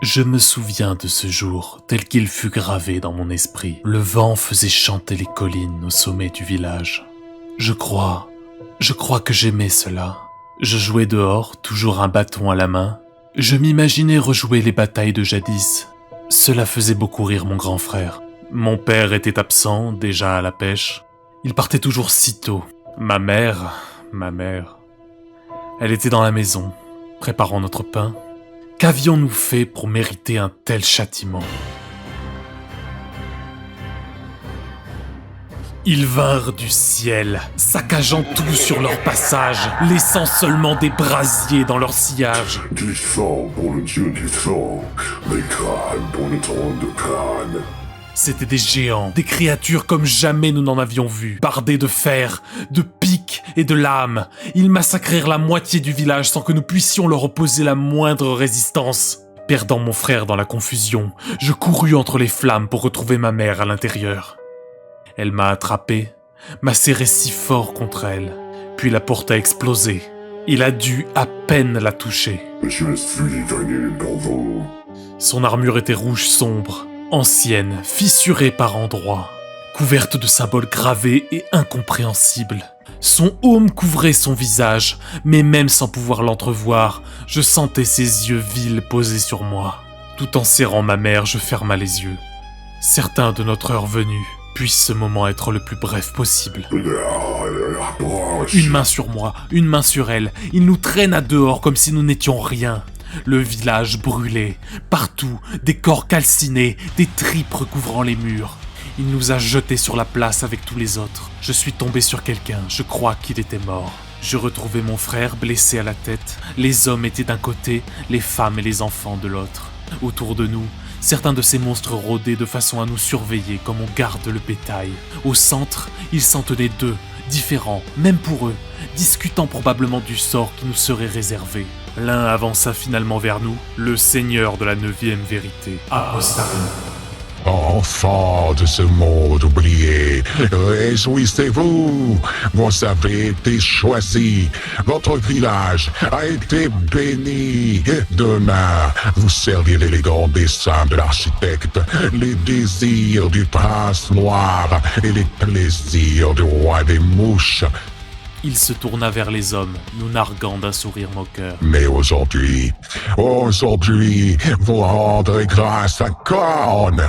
Je me souviens de ce jour tel qu'il fut gravé dans mon esprit. Le vent faisait chanter les collines au sommet du village. Je crois que j'aimais cela. Je jouais dehors, toujours un bâton à la main. Je m'imaginais rejouer les batailles de jadis. Cela faisait beaucoup rire mon grand frère. Mon père était absent, déjà à la pêche. Il partait toujours si tôt. Ma mère, elle était dans la maison, préparant notre pain. Qu'avions-nous fait pour mériter un tel châtiment? Ils vinrent du ciel, saccageant tout sur leur passage, laissant seulement des brasiers dans leur sillage. Du sang pour le dieu du sang, des crânes pour le trône de crâne. C'étaient des géants, des créatures comme jamais nous n'en avions vu, bardés de fer, de pics et de lames. Ils massacrèrent la moitié du village sans que nous puissions leur opposer la moindre résistance. Perdant mon frère dans la confusion, je courus entre les flammes pour retrouver ma mère à l'intérieur. Elle m'a attrapé, m'a serré si fort contre elle, puis la porte a explosé. Il a dû à peine la toucher. Je suis venu pour vous. Son armure était rouge sombre, ancienne, fissurée par endroits, couverte de symboles gravés et incompréhensibles. Son aume couvrait son visage, mais même sans pouvoir l'entrevoir, je sentais ses yeux vils posés sur moi. Tout en serrant ma mère, je ferma les yeux. Certain de notre heure venue, puisse ce moment être le plus bref possible. Une main sur moi, une main sur elle, il nous traîna dehors comme si nous n'étions rien. Le village brûlait, partout, des corps calcinés, des tripes recouvrant les murs. Il nous a jetés sur la place avec tous les autres. Je suis tombé sur quelqu'un, je crois qu'il était mort. Je retrouvai mon frère blessé à la tête. Les hommes étaient d'un côté, les femmes et les enfants de l'autre. Autour de nous, certains de ces monstres rôdaient de façon à nous surveiller comme on garde le bétail. Au centre, ils s'en tenaient deux, différents, même pour eux, discutant probablement du sort qui nous serait réservé. L'un avança finalement vers nous, le seigneur de la 9e vérité, Apostari. Enfants de ce monde oublié, réjouissez-vous, vous avez été choisis, votre village a été béni. Demain, vous servirez les grands desseins de l'architecte, les désirs du prince noir et les plaisirs du roi des mouches. Il se tourna vers les hommes, nous narguant d'un sourire moqueur. Mais aujourd'hui, vous rendrez grâce à Corne.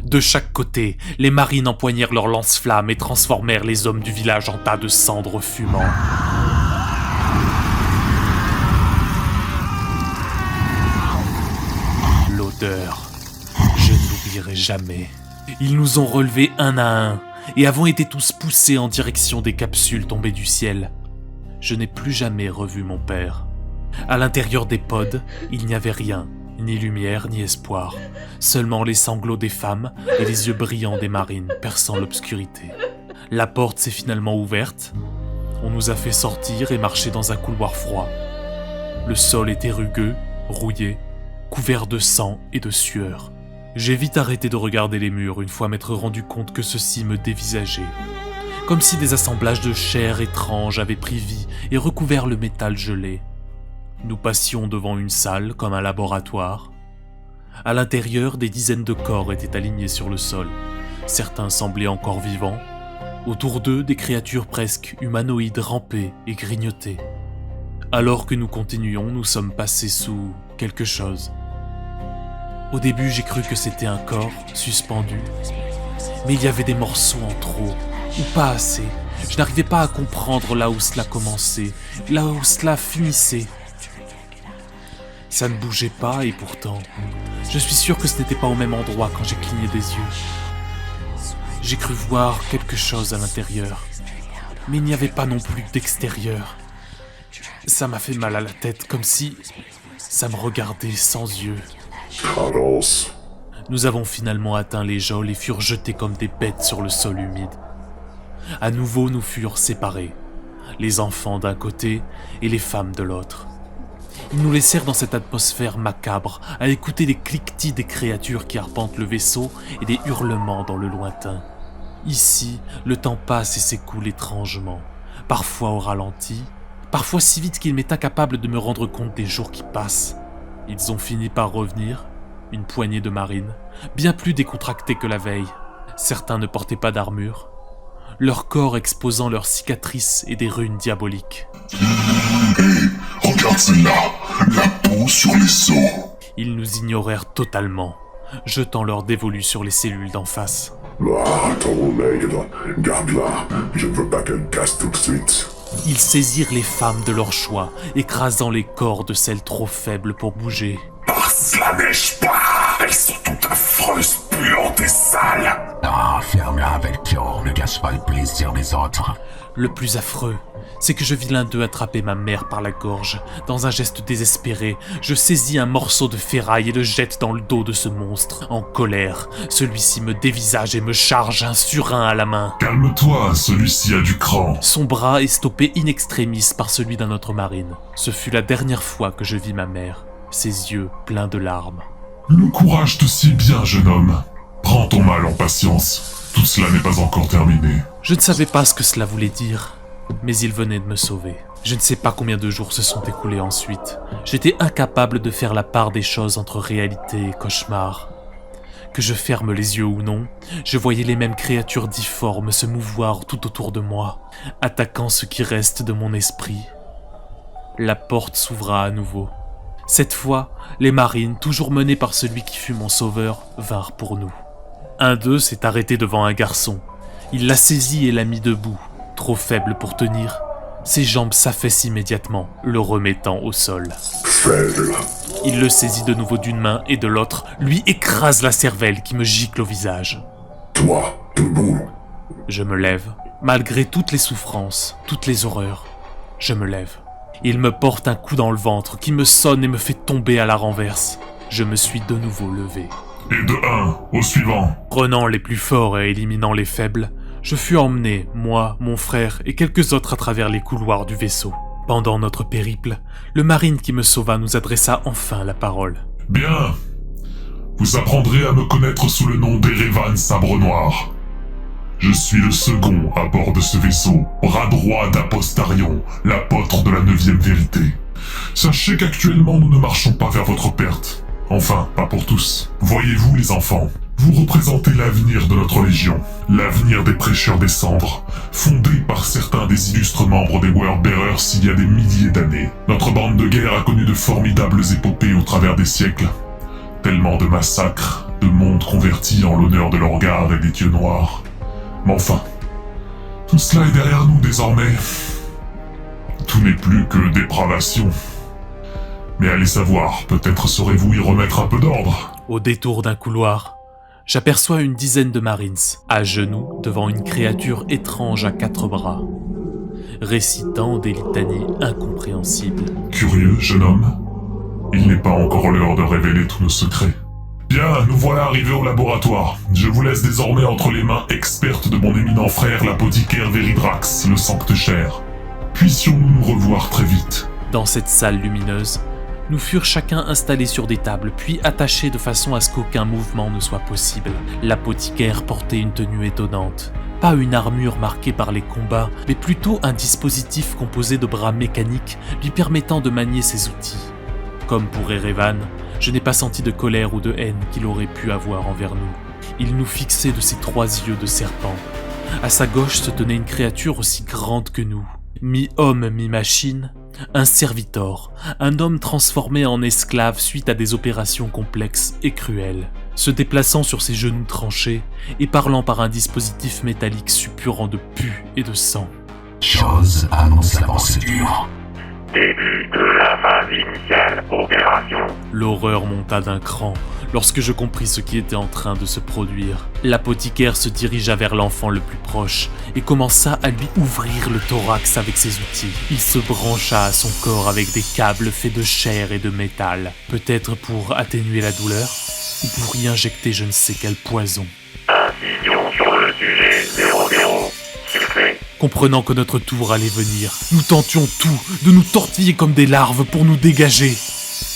De chaque côté, les marines empoignèrent leurs lance-flammes et transformèrent les hommes du village en tas de cendres fumant. L'odeur, je ne l'oublierai jamais. Ils nous ont relevés un à un et avons été tous poussés en direction des capsules tombées du ciel. Je n'ai plus jamais revu mon père. À l'intérieur des pods, il n'y avait rien. Ni lumière, ni espoir. Seulement les sanglots des femmes et les yeux brillants des marines perçant l'obscurité. La porte s'est finalement ouverte. On nous a fait sortir et marcher dans un couloir froid. Le sol était rugueux, rouillé, couvert de sang et de sueur. J'ai vite arrêté de regarder les murs une fois m'être rendu compte que ceux-ci me dévisageaient. Comme si des assemblages de chair étranges avaient pris vie et recouvert le métal gelé. Nous passions devant une salle comme un laboratoire. À l'intérieur, des dizaines de corps étaient alignés sur le sol. Certains semblaient encore vivants. Autour d'eux, des créatures presque humanoïdes rampaient et grignotaient. Alors que nous continuions, nous sommes passés sous quelque chose. Au début, j'ai cru que c'était un corps suspendu. Mais il y avait des morceaux en trop, ou pas assez. Je n'arrivais pas à comprendre là où cela commençait, là où cela finissait. Ça ne bougeait pas et pourtant, je suis sûr que ce n'était pas au même endroit quand j'ai cligné des yeux. J'ai cru voir quelque chose à l'intérieur, mais il n'y avait pas non plus d'extérieur. Ça m'a fait mal à la tête, comme si ça me regardait sans yeux. Carlos. Nous avons finalement atteint les geôles et furent jetés comme des bêtes sur le sol humide. À nouveau, nous furent séparés, les enfants d'un côté et les femmes de l'autre. Ils nous laissèrent dans cette atmosphère macabre, à écouter les cliquetis des créatures qui arpentent le vaisseau et des hurlements dans le lointain. Ici, le temps passe et s'écoule étrangement, parfois au ralenti, parfois si vite qu'il m'est incapable de me rendre compte des jours qui passent. Ils ont fini par revenir, une poignée de marines, bien plus décontractés que la veille. Certains ne portaient pas d'armure, leur corps exposant leurs cicatrices et des runes diaboliques. Regarde celle-là, la peau sur les seaux. Ils nous ignorèrent totalement, jetant leur dévolu sur les cellules d'en face. Ah, ton maigre, garde-la, je ne veux pas qu'elle casse tout de suite. Ils saisirent les femmes de leur choix, écrasant les corps de celles trop faibles pour bouger. Parce la neige pas, elles sont toutes affreuses, puantes et sales. Ah, ferme-la avec peur, ne gâche pas le plaisir des autres. Le plus affreux, c'est que je vis l'un d'eux attraper ma mère par la gorge. Dans un geste désespéré, je saisis un morceau de ferraille et le jette dans le dos de ce monstre. En colère, celui-ci me dévisage et me charge un surin à la main. Calme-toi, celui-ci a du cran. Son bras est stoppé in extremis par celui d'un autre marine. Ce fut la dernière fois que je vis ma mère, ses yeux pleins de larmes. Le courage te sied bien, jeune homme. Prends ton mal en patience. Tout cela n'est pas encore terminé. Je ne savais pas ce que cela voulait dire, mais il venait de me sauver. Je ne sais pas combien de jours se sont écoulés ensuite. J'étais incapable de faire la part des choses entre réalité et cauchemar. Que je ferme les yeux ou non, je voyais les mêmes créatures difformes se mouvoir tout autour de moi, attaquant ce qui reste de mon esprit. La porte s'ouvra à nouveau. Cette fois, les marines, toujours menées par celui qui fut mon sauveur, vinrent pour nous. Un d'eux s'est arrêté devant un garçon. Il l'a saisi et l'a mis debout. Trop faible pour tenir, ses jambes s'affaissent immédiatement, le remettant au sol. Faible. Il le saisit de nouveau d'une main et de l'autre, lui écrase la cervelle qui me gicle au visage. Toi, debout. Je me lève. Malgré toutes les souffrances, toutes les horreurs, je me lève. Il me porte un coup dans le ventre qui me sonne et me fait tomber à la renverse. Je me suis de nouveau levé. Et de 1 au suivant. Prenant les plus forts et éliminant les faibles, je fus emmené, moi, mon frère et quelques autres à travers les couloirs du vaisseau. Pendant notre périple, le marine qui me sauva nous adressa enfin la parole. Bien. Vous apprendrez à me connaître sous le nom d'Erevan Sabre Noir. Je suis le second à bord de ce vaisseau, bras droit d'Apostarion, l'apôtre de la 9e vérité. Sachez qu'actuellement nous ne marchons pas vers votre perte. Enfin, pas pour tous. Voyez-vous les enfants, vous représentez l'avenir de notre légion, l'avenir des prêcheurs des cendres, fondé par certains des illustres membres des Wordbearers il y a des milliers d'années. Notre bande de guerre a connu de formidables épopées au travers des siècles. Tellement de massacres, de mondes convertis en l'honneur de l'Orgarde et des dieux noirs. Mais enfin, tout cela est derrière nous désormais. Tout n'est plus que dépravation. Mais allez savoir, peut-être saurez-vous y remettre un peu d'ordre. Au détour d'un couloir, j'aperçois une dizaine de marines, à genoux devant une créature étrange à 4 bras, récitant des litanies incompréhensibles. Curieux, jeune homme. Il n'est pas encore l'heure de révéler tous nos secrets. Bien, nous voilà arrivés au laboratoire. Je vous laisse désormais entre les mains expertes de mon éminent frère, l'apothicaire Veridrax, le sancte-cher. Puissions-nous nous revoir très vite. Dans cette salle lumineuse, nous furent chacun installés sur des tables, puis attachés de façon à ce qu'aucun mouvement ne soit possible. L'apothicaire portait une tenue étonnante. Pas une armure marquée par les combats, mais plutôt un dispositif composé de bras mécaniques lui permettant de manier ses outils. Comme pour Erevan, je n'ai pas senti de colère ou de haine qu'il aurait pu avoir envers nous. Il nous fixait de ses 3 yeux de serpent. À sa gauche se tenait une créature aussi grande que nous. Mi-homme, mi-machine, un servitor, un homme transformé en esclave suite à des opérations complexes et cruelles, se déplaçant sur ses genoux tranchés et parlant par un dispositif métallique suppurant de pu et de sang. Chose annonce la procédure. Début de la phase initiale, opération. L'horreur monta d'un cran lorsque je compris ce qui était en train de se produire. L'apothicaire se dirigea vers l'enfant le plus proche et commença à lui ouvrir le thorax avec ses outils. Il se brancha à son corps avec des câbles faits de chair et de métal, peut-être pour atténuer la douleur ou pour y injecter je ne sais quel poison. Incision sur le sujet 00. Succès. Comprenant que notre tour allait venir, nous tentions tout de nous tortiller comme des larves pour nous dégager.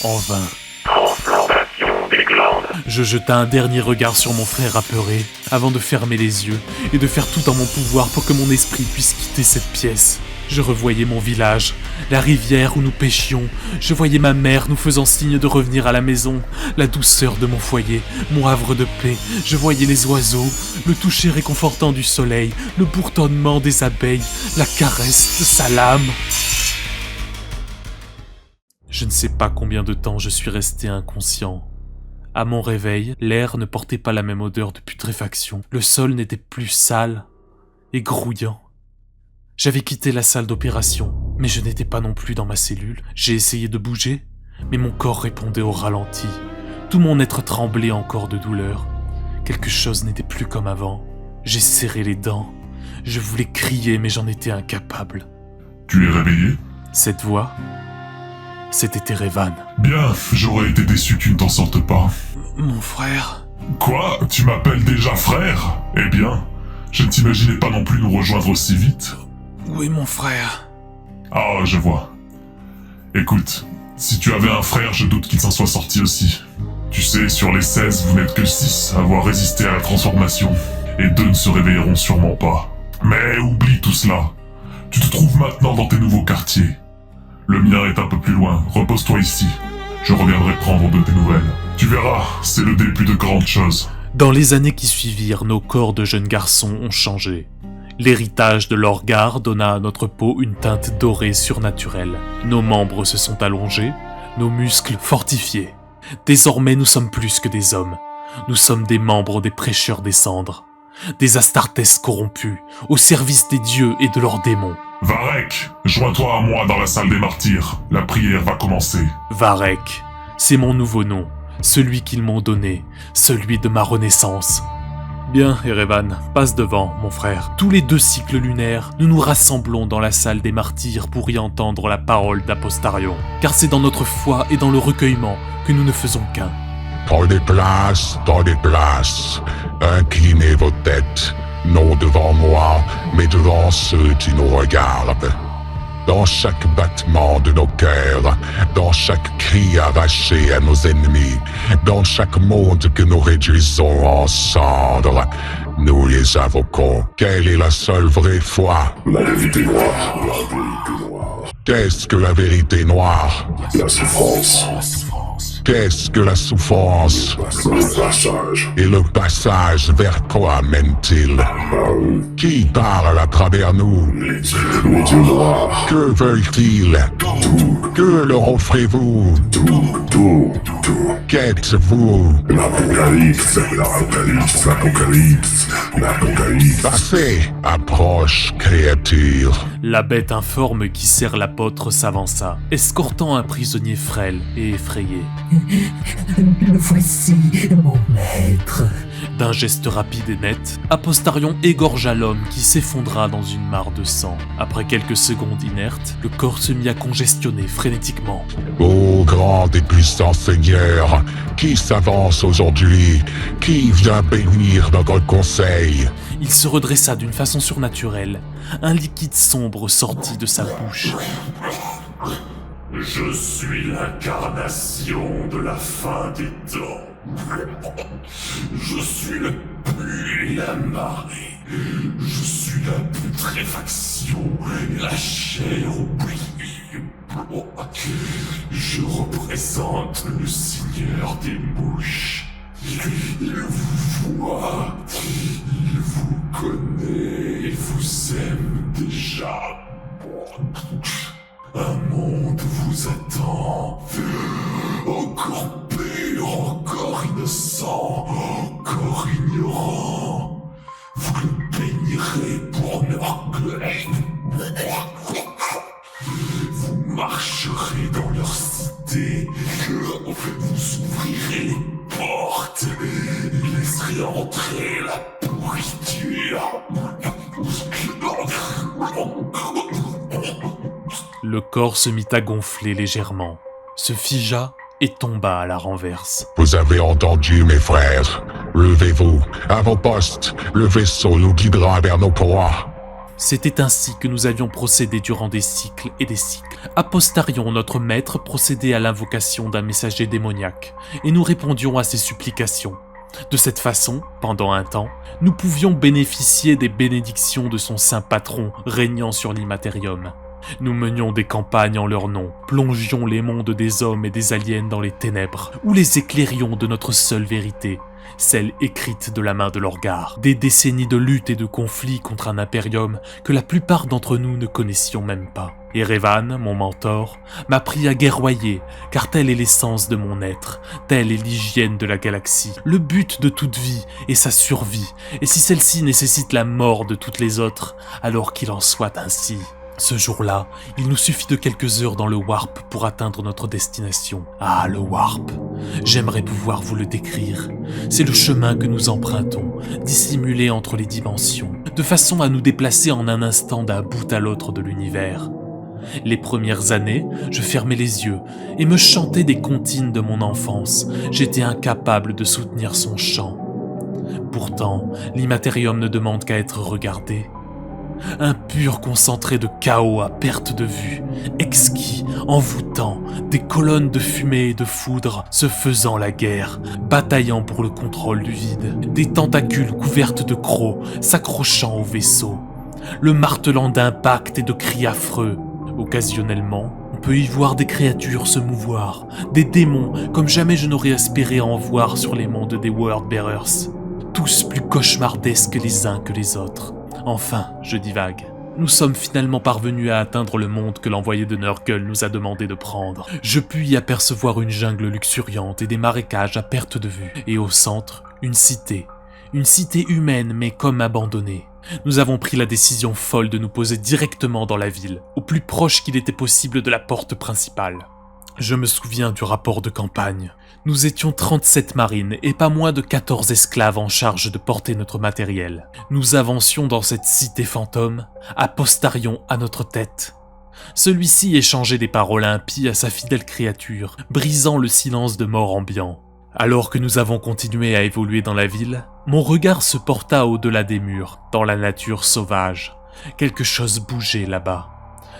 En vain. Transplantation des glandes. Je jeta un dernier regard sur mon frère apeuré, avant de fermer les yeux et de faire tout en mon pouvoir pour que mon esprit puisse quitter cette pièce. Je revoyais mon village, la rivière où nous pêchions, je voyais ma mère nous faisant signe de revenir à la maison, la douceur de mon foyer, mon havre de paix, je voyais les oiseaux, le toucher réconfortant du soleil, le bourdonnement des abeilles, la caresse de sa lame. Je ne sais pas combien de temps je suis resté inconscient. À mon réveil, l'air ne portait pas la même odeur de putréfaction, le sol n'était plus sale et grouillant. J'avais quitté la salle d'opération, mais je n'étais pas non plus dans ma cellule. J'ai essayé de bouger, mais mon corps répondait au ralenti. Tout mon être tremblait encore de douleur. Quelque chose n'était plus comme avant. J'ai serré les dents. Je voulais crier, mais j'en étais incapable. Tu es réveillé? Cette voix, c'était Erevan. Bien, j'aurais été déçu que tu ne t'en sortes pas. Mon frère... Quoi? Tu m'appelles déjà frère? Eh bien, je ne t'imaginais pas non plus nous rejoindre aussi vite. Où est mon frère? Ah, je vois. Écoute, si tu avais un frère, je doute qu'il s'en soit sorti aussi. Tu sais, sur les 16, vous n'êtes que 6 à avoir résisté à la transformation, et 2 ne se réveilleront sûrement pas. Mais oublie tout cela. Tu te trouves maintenant dans tes nouveaux quartiers. Le mien est un peu plus loin, repose-toi ici. Je reviendrai prendre de tes nouvelles. Tu verras, c'est le début de grandes choses. Dans les années qui suivirent, nos corps de jeunes garçons ont changé. L'héritage de l'Orgar donna à notre peau une teinte dorée surnaturelle. Nos membres se sont allongés, nos muscles fortifiés. Désormais, nous sommes plus que des hommes. Nous sommes des membres des prêcheurs des cendres. Des Astartes corrompus, au service des dieux et de leurs démons. Varek, joins-toi à moi dans la salle des martyrs. La prière va commencer. Varek, c'est mon nouveau nom, celui qu'ils m'ont donné, celui de ma renaissance. Bien, Erevan, passe devant, mon frère. Tous les 2 cycles lunaires, nous nous rassemblons dans la salle des martyrs pour y entendre la parole d'Apostarion. Car c'est dans notre foi et dans le recueillement que nous ne faisons qu'un. Prenez place, inclinez vos têtes, non devant moi, mais devant ceux qui nous regardent. Dans chaque battement de nos cœurs, dans chaque cri arraché à nos ennemis, dans chaque monde que nous réduisons en cendres, nous les invoquons. Quelle est la seule vraie foi? La vérité noire. Qu'est-ce que la vérité noire? La souffrance. Qu'est-ce que la souffrance? Le passage. Et le passage vers quoi mène-t-il? Qui parle à travers nous? Les dieux noirs. Que veulent-ils? Que leur offrez-vous? Tout. Qu'êtes-vous? L'apocalypse. Passez! Approche, créature. La bête informe qui sert l'apôtre s'avança, escortant un prisonnier frêle et effrayé. Le voici, mon maître. D'un geste rapide et net, Apostarion égorgea l'homme qui s'effondra dans une mare de sang. Après quelques secondes inertes, le corps se mit à congestionner frénétiquement. Ô grand et puissant Seigneur, qui s'avance aujourd'hui? Qui vient bénir notre conseil? Il se redressa d'une façon surnaturelle. Un liquide sombre sortit de sa bouche. Je suis l'incarnation de la fin des temps. Je suis le puits et la marée. Je suis la putréfaction et la chair oubliée. Je représente le seigneur des mouches. Il vous voit, il vous connaît et vous aime déjà. Un monde vous attend, encore pur, encore innocent, encore ignorant. Vous le bénirez pour l'orgueil. Vous marcherez dans leur cité, vous ouvrirez les portes, et laisserez entrer la pourriture. Le corps se mit à gonfler légèrement, se figea et tomba à la renverse. Vous avez entendu, mes frères. Levez-vous. À vos postes. Le vaisseau nous guidera vers nos proies. C'était ainsi que nous avions procédé durant des cycles et des cycles. Apostarion, notre maître, procédait à l'invocation d'un messager démoniaque, et nous répondions à ses supplications. De cette façon, pendant un temps, nous pouvions bénéficier des bénédictions de son saint patron régnant sur l'Immatérium. Nous menions des campagnes en leur nom, plongions les mondes des hommes et des aliens dans les ténèbres, ou les éclairions de notre seule vérité, celle écrite de la main de Lorgar. Des décennies de lutte et de conflits contre un impérium que la plupart d'entre nous ne connaissions même pas. Erevan, mon mentor, m'a appris à guerroyer, car telle est l'essence de mon être, telle est l'hygiène de la galaxie. Le but de toute vie est sa survie, et si celle-ci nécessite la mort de toutes les autres, alors qu'il en soit ainsi. Ce jour-là, il nous suffit de quelques heures dans le Warp pour atteindre notre destination. Ah, le Warp. J'aimerais pouvoir vous le décrire. C'est le chemin que nous empruntons, dissimulé entre les dimensions, de façon à nous déplacer en un instant d'un bout à l'autre de l'univers. Les premières années, je fermais les yeux et me chantais des comptines de mon enfance. J'étais incapable de soutenir son chant. Pourtant, l'Immatérium ne demande qu'à être regardé. Un pur concentré de chaos à perte de vue, exquis, envoûtant, des colonnes de fumée et de foudre se faisant la guerre, bataillant pour le contrôle du vide, des tentacules couvertes de crocs s'accrochant au vaisseau, le martelant d'impacts et de cris affreux. Occasionnellement, on peut y voir des créatures se mouvoir, des démons comme jamais je n'aurais espéré en voir sur les mondes des Worldbearers, tous plus cauchemardesques les uns que les autres. Enfin, je divague. Nous sommes finalement parvenus à atteindre le monde que l'envoyé de Nurgle nous a demandé de prendre. Je puis y apercevoir une jungle luxuriante et des marécages à perte de vue. Et au centre, une cité. Une cité humaine mais comme abandonnée. Nous avons pris la décision folle de nous poser directement dans la ville, au plus proche qu'il était possible de la porte principale. Je me souviens du rapport de campagne. Nous étions 37 marines et pas moins de 14 esclaves en charge de porter notre matériel. Nous avancions dans cette cité fantôme, Apostarion à notre tête. Celui-ci échangeait des paroles impies à sa fidèle créature, brisant le silence de mort ambiant. Alors que nous avons continué à évoluer dans la ville, mon regard se porta au-delà des murs, dans la nature sauvage. Quelque chose bougeait là-bas.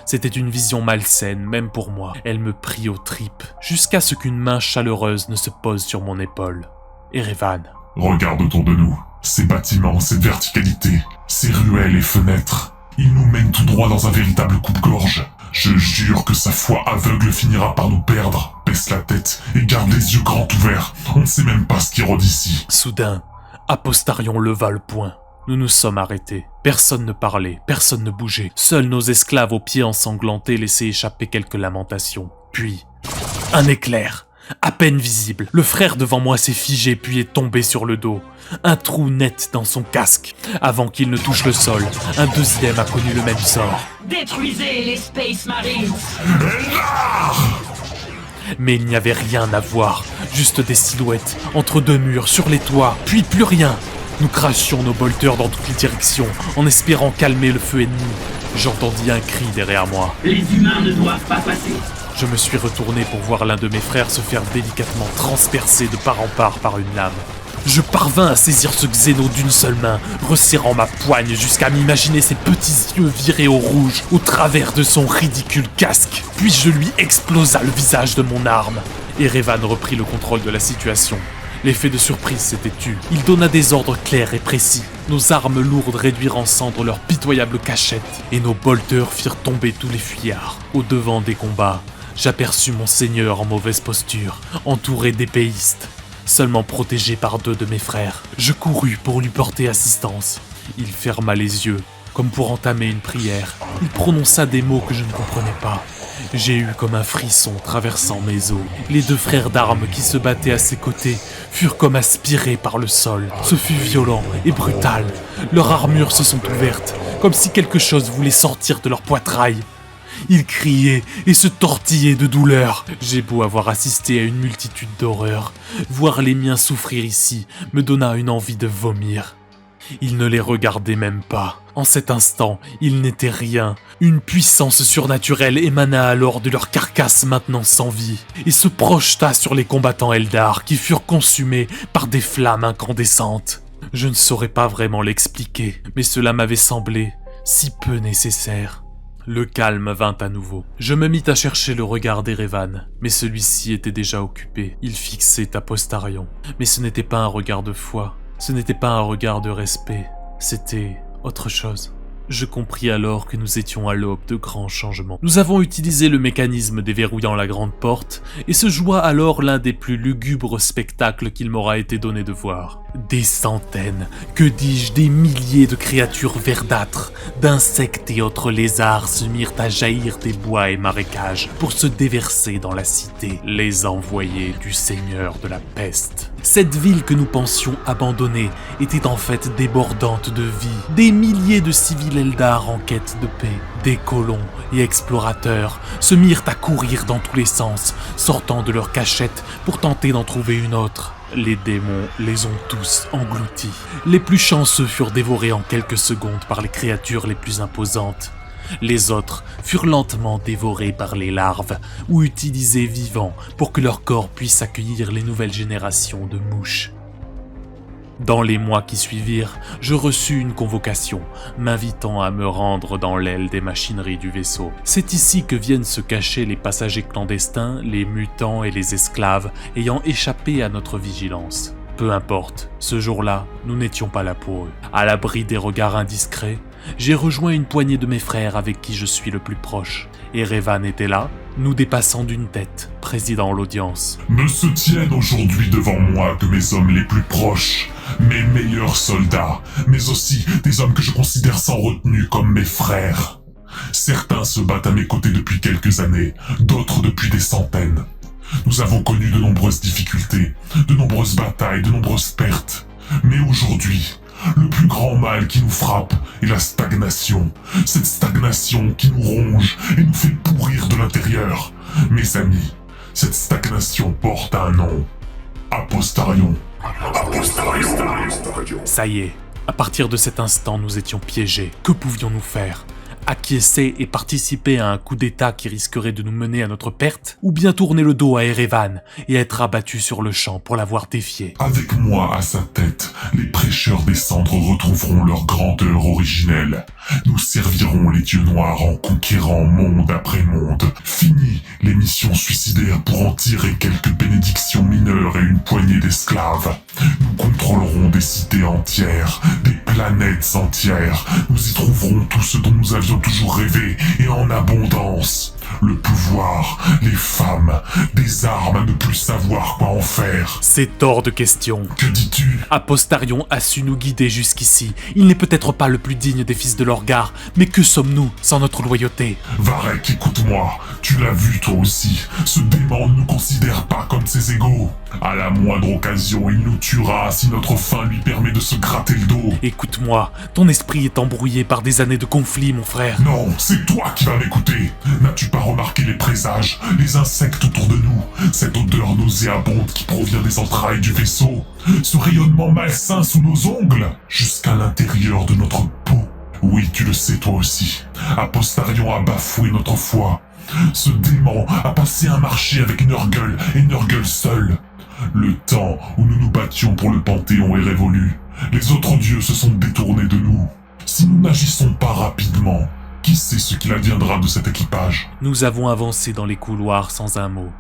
C'était une vision malsaine, même pour moi. Elle me prit aux tripes, jusqu'à ce qu'une main chaleureuse ne se pose sur mon épaule. Erevan. Regarde autour de nous. Ces bâtiments, cette verticalité, ces ruelles et fenêtres. Ils nous mènent tout droit dans un véritable coupe-gorge. Je jure que sa foi aveugle finira par nous perdre. Baisse la tête et garde les yeux grands ouverts. On ne sait même pas ce qui rôde ici. Soudain, Apostarion leva le poing. Nous nous sommes arrêtés. Personne ne parlait, personne ne bougeait. Seuls nos esclaves aux pieds ensanglantés laissaient échapper quelques lamentations. Puis, un éclair, à peine visible. Le frère devant moi s'est figé puis est tombé sur le dos. Un trou net dans son casque. Avant qu'il ne touche le sol, un deuxième a connu le même sort. Détruisez les Space Marines! Mais il n'y avait rien à voir, juste des silhouettes, entre deux murs, sur les toits, puis plus rien. Nous crachions nos bolters dans toutes les directions, en espérant calmer le feu ennemi. J'entendis un cri derrière moi. Les humains ne doivent pas passer! Je me suis retourné pour voir l'un de mes frères se faire délicatement transpercer de part en part par une lame. Je parvins à saisir ce xéno d'une seule main, resserrant ma poigne jusqu'à m'imaginer ses petits yeux virés au rouge au travers de son ridicule casque. Puis je lui explosa le visage de mon arme. Erevan reprit le contrôle de la situation. L'effet de surprise s'était tu. Il donna des ordres clairs et précis. Nos armes lourdes réduirent en cendres leur pitoyable cachette, et nos bolters firent tomber tous les fuyards. Au devant des combats, j'aperçus mon seigneur en mauvaise posture, entouré d'épéistes, seulement protégé par deux de mes frères. Je courus pour lui porter assistance. Il ferma les yeux, comme pour entamer une prière. Il prononça des mots que je ne comprenais pas. J'ai eu comme un frisson traversant mes os. Les deux frères d'armes qui se battaient à ses côtés furent comme aspirés par le sol. Ce fut violent et brutal. Leurs armures se sont ouvertes, comme si quelque chose voulait sortir de leur poitrail. Ils criaient et se tortillaient de douleur. J'ai beau avoir assisté à une multitude d'horreurs, voir les miens souffrir ici me donna une envie de vomir. Ils ne les regardaient même pas. En cet instant, ils n'étaient rien. Une puissance surnaturelle émana alors de leur carcasse maintenant sans vie, et se projeta sur les combattants Eldar qui furent consumés par des flammes incandescentes. Je ne saurais pas vraiment l'expliquer, mais cela m'avait semblé si peu nécessaire. Le calme vint à nouveau. Je me mis à chercher le regard d'Erevan, mais celui-ci était déjà occupé. Il fixait Apostarion. Mais ce n'était pas un regard de foi, ce n'était pas un regard de respect, c'était autre chose. Je compris alors que nous étions à l'aube de grands changements. Nous avons utilisé le mécanisme déverrouillant la grande porte, et se joua alors l'un des plus lugubres spectacles qu'il m'aura été donné de voir. Des centaines, que dis-je, des milliers de créatures verdâtres, d'insectes et autres lézards se mirent à jaillir des bois et marécages pour se déverser dans la cité, les envoyés du seigneur de la peste. Cette ville que nous pensions abandonnée était en fait débordante de vie. Des milliers de civils Eldar en quête de paix, des colons et explorateurs se mirent à courir dans tous les sens, sortant de leur cachette pour tenter d'en trouver une autre. Les démons les ont tous engloutis. Les plus chanceux furent dévorés en quelques secondes par les créatures les plus imposantes. Les autres furent lentement dévorés par les larves ou utilisés vivants pour que leur corps puisse accueillir les nouvelles générations de mouches. Dans les mois qui suivirent, je reçus une convocation, m'invitant à me rendre dans l'aile des machineries du vaisseau. C'est ici que viennent se cacher les passagers clandestins, les mutants et les esclaves ayant échappé à notre vigilance. Peu importe, ce jour-là, nous n'étions pas là pour eux. À l'abri des regards indiscrets, j'ai rejoint une poignée de mes frères avec qui je suis le plus proche. Erevan était là, nous dépassant d'une tête, présidant l'audience. Ne se tiennent aujourd'hui devant moi que mes hommes les plus proches, mes meilleurs soldats, mais aussi des hommes que je considère sans retenue comme mes frères. Certains se battent à mes côtés depuis quelques années, d'autres depuis des centaines. Nous avons connu de nombreuses difficultés, de nombreuses batailles, de nombreuses pertes. Mais aujourd'hui, le plus grand mal qui nous frappe est la stagnation. Cette stagnation qui nous ronge et nous fait pourrir de l'intérieur. Mes amis, cette stagnation porte un nom. Apostarion. Ça y est, à partir de cet instant, nous étions piégés. Que pouvions-nous faire ? Acquiescer et participer à un coup d'état qui risquerait de nous mener à notre perte, ou bien tourner le dos à Erevan et être abattus sur le champ pour l'avoir défié. Avec moi à sa tête, les prêcheurs des cendres retrouveront leur grandeur originelle. Nous servirons les dieux noirs en conquérant monde après monde. Fini les missions suicidaires pour en tirer quelques bénédictions mineures et une poignée d'esclaves. Nous contrôlerons des cités entières, des planètes entières. Nous y trouverons tout ce dont nous avions toujours rêvé, et en abondance. Le pouvoir, les femmes, des armes à ne plus savoir quoi en faire. C'est hors de question. Que dis-tu ? Apostarion a su nous guider jusqu'ici. Il n'est peut-être pas le plus digne des fils de Lorgar, mais que sommes-nous sans notre loyauté ? Varek, écoute-moi. Tu l'as vu toi aussi. Ce démon ne nous considère pas comme ses égaux. À la moindre occasion, il nous tuera si notre faim lui permet de se gratter le dos. Écoute-moi, ton esprit est embrouillé par des années de conflits, mon frère. Non, c'est toi qui vas m'écouter. N'as-tu pas remarqué les présages, les insectes autour de nous, cette odeur nauséabonde qui provient des entrailles du vaisseau, ce rayonnement malsain sous nos ongles, jusqu'à l'intérieur de notre peau. Oui, tu le sais toi aussi. Apostarion a bafoué notre foi. Ce démon a passé un marché avec Nurgle et Nurgle seul. Le temps où nous nous battions pour le Panthéon est révolu. Les autres dieux se sont détournés de nous. Si nous n'agissons pas rapidement, qui sait ce qu'il adviendra de cet équipage ? Nous avons avancé dans les couloirs sans un mot.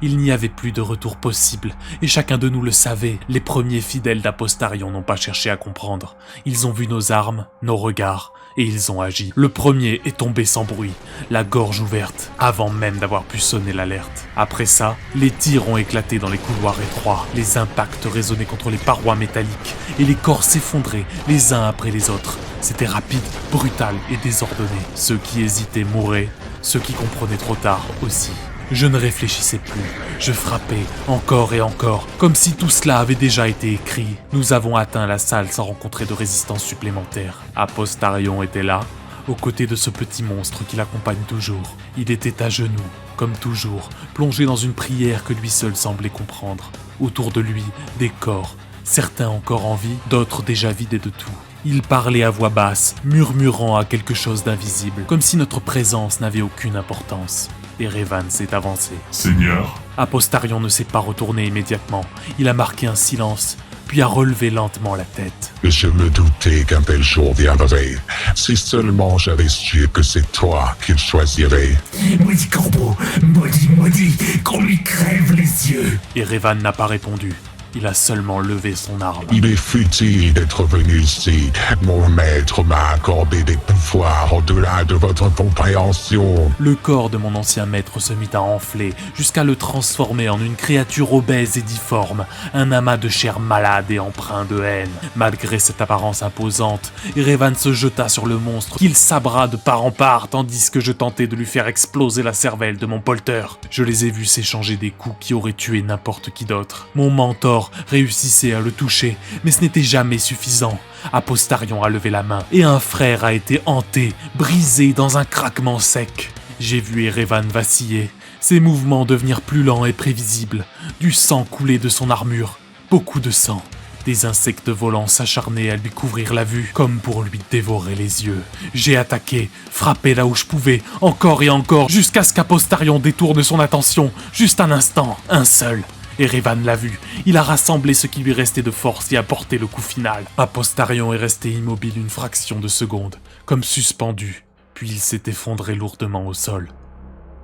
Il n'y avait plus de retour possible, et chacun de nous le savait. Les premiers fidèles d'Apostarion n'ont pas cherché à comprendre. Ils ont vu nos armes, nos regards, et ils ont agi. Le premier est tombé sans bruit, la gorge ouverte, avant même d'avoir pu sonner l'alerte. Après ça, les tirs ont éclaté dans les couloirs étroits, les impacts résonnaient contre les parois métalliques, et les corps s'effondraient les uns après les autres. C'était rapide, brutal et désordonné. Ceux qui hésitaient mouraient, ceux qui comprenaient trop tard aussi. Je ne réfléchissais plus, je frappais encore et encore, comme si tout cela avait déjà été écrit. Nous avons atteint la salle sans rencontrer de résistance supplémentaire. Apostarion était là, aux côtés de ce petit monstre qui l'accompagne toujours. Il était à genoux, comme toujours, plongé dans une prière que lui seul semblait comprendre. Autour de lui, des corps, certains encore en vie, d'autres déjà vidés de tout. Il parlait à voix basse, murmurant à quelque chose d'invisible, comme si notre présence n'avait aucune importance. Erevan s'est avancé. Seigneur ? Apostarion ne s'est pas retourné immédiatement. Il a marqué un silence, puis a relevé lentement la tête. Je me doutais qu'un tel jour viendrait. Si seulement j'avais su que c'est toi qu'il choisirait. Maudit corbeau, maudit, qu'on lui crève les yeux. Erevan n'a pas répondu. Il a seulement levé son arme. Il est futile d'être venu ici. Mon maître m'a accordé des pouvoirs au-delà de votre compréhension. Le corps de mon ancien maître se mit à enfler, jusqu'à le transformer en une créature obèse et difforme, un amas de chair malade et empreint de haine. Malgré cette apparence imposante, Erevan se jeta sur le monstre, qu'il sabra de part en part, tandis que je tentais de lui faire exploser la cervelle de mon polter. Je les ai vus s'échanger des coups qui auraient tué n'importe qui d'autre. Mon mentor réussissait à le toucher, mais ce n'était jamais suffisant. Apostarion a levé la main, et un frère a été hanté, brisé dans un craquement sec. J'ai vu Erevan vaciller, ses mouvements devenir plus lents et prévisibles, du sang couler de son armure, beaucoup de sang. Des insectes volants s'acharnaient à lui couvrir la vue, comme pour lui dévorer les yeux. J'ai attaqué, frappé là où je pouvais, encore et encore, jusqu'à ce qu'Apostarion détourne son attention, juste un instant, un seul. Erevan l'a vu, il a rassemblé ce qui lui restait de force et a porté le coup final. Apostarion est resté immobile une fraction de seconde, comme suspendu, puis il s'est effondré lourdement au sol.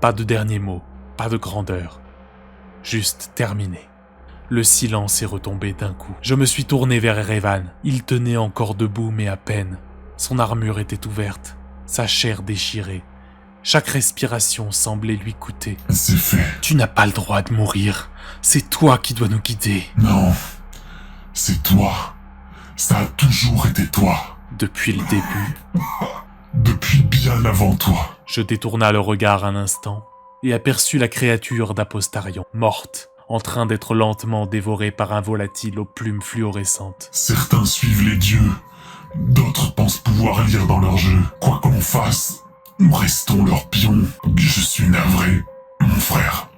Pas de dernier mot, pas de grandeur, juste terminé. Le silence est retombé d'un coup. Je me suis tourné vers Erevan. Il tenait encore debout mais à peine. Son armure était ouverte, sa chair déchirée. Chaque respiration semblait lui coûter. C'est fait. Tu n'as pas le droit de mourir. C'est toi qui dois nous guider. Non. C'est toi. Ça a toujours été toi. Depuis le début. Depuis bien avant toi. Je détourna le regard un instant et aperçus la créature d'Apostarion, morte, en train d'être lentement dévorée par un volatile aux plumes fluorescentes. Certains suivent les dieux. D'autres pensent pouvoir lire dans leur jeu. Quoi qu'on fasse, nous restons leurs pions. Je suis navré, mon frère.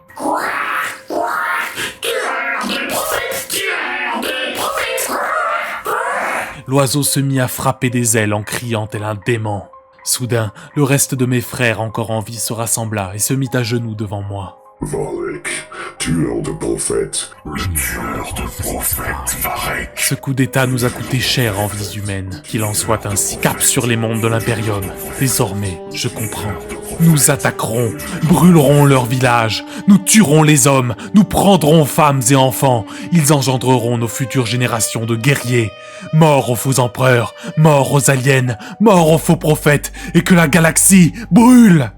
L'oiseau se mit à frapper des ailes en criant tel un démon. Soudain, le reste de mes frères encore en vie se rassembla et se mit à genoux devant moi. Varek, tueur de prophètes. Le tueur de prophètes, Varek. Ce coup d'état nous a coûté cher en vies humaines. Qu'il en soit ainsi. Cap sur les mondes de l'Imperium. Désormais, je comprends. Nous attaquerons, brûlerons leur village, nous tuerons les hommes, nous prendrons femmes et enfants. Ils engendreront nos futures générations de guerriers. Mort aux faux empereurs, mort aux aliens, mort aux faux prophètes, et que la galaxie brûle!